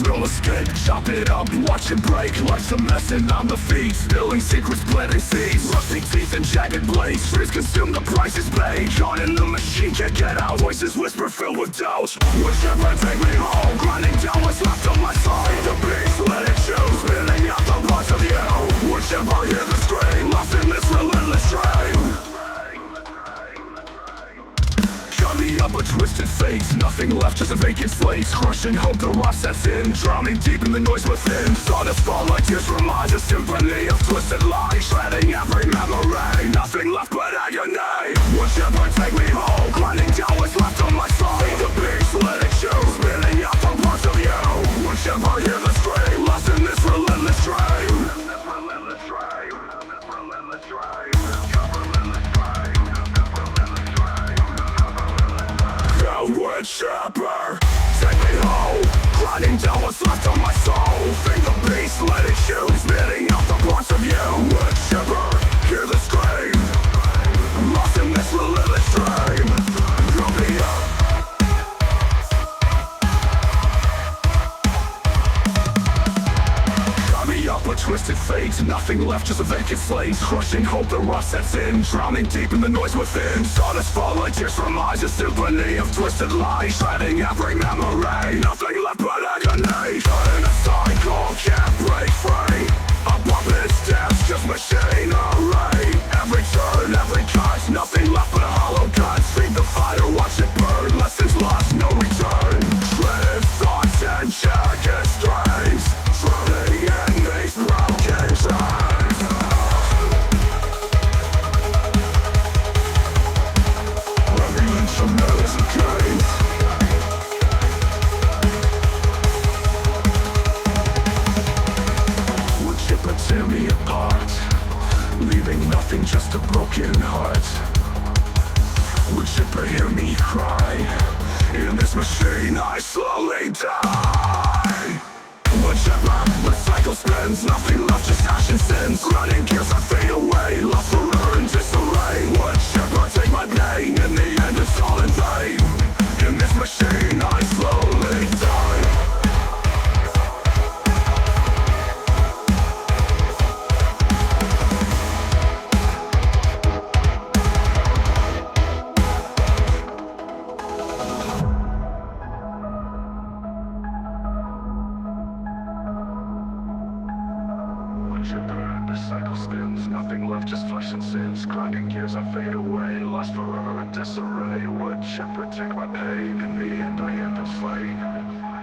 No escape, chop it up, watch it break. Life's a mess and on the feet, spilling secrets, planting seeds. Rusting teeth and jagged blades, trees consume, the price is paid. Caught in the machine, can't get out. Voices whisper filled with doubt. Woodchipper, take me home, grinding down what's left on my side. The beast, let it choose, spinning out the parts of you. Woodchipper, hear the strain, lost in this relentless train. Me up a twisted face, nothing left, just a vacant slate. Crushing hope, the rot sets in, drowning deep in the noise within. Sawdust fall like tears from eyes, a symphony of twisted lies, shredding every memory. Nothing left but agony. Woodchipper, take me home, grinding down what's left on my side. The beast, let it choose, spinning out the parts of you. Woodchipper, hear the strain, lost in this relentless train. Woodchipper, take me home, grinding down what's left on my soul. Think the beast, let it choose, spitting out the parts of you. Woodchipper, hear the scream, lost in this relentless dream. Drop me up. Got me up a twisted fate, nothing left, just a vacant slate. Crushing hope, the rust sets in, drowning deep in the noise within. Sawdust fall like tears from eyes, a symphony of twisted lies, shredding every memory. Nothing left but agony. Caught in a cycle, can't break free. Above its depths, just machinery. Every turn, every cut, nothing left but hollow guts. Feed the fire, watch it burn, lessons lost, no return. Shredded thoughts and jagged strings, drowning in these broken chains. Every inch of nerves and gains. Woodchipper, tear me apart, leaving nothing, just a broken heart. Woodchipper, hear me cry, in this machine I slowly die. Woodchipper, the cycle spins, nothing left, just ash and sins. Grinding gears I fade away, lost forever in disarray. Woodchipper, take my pain, in the end it's all in vain. In this machine I slowly die. Woodchipper, the cycle spins, nothing left, just flesh and sins. Grinding gears I fade away, lost forever in disarray. Woodchipper, take my pain, in the end I end up slain.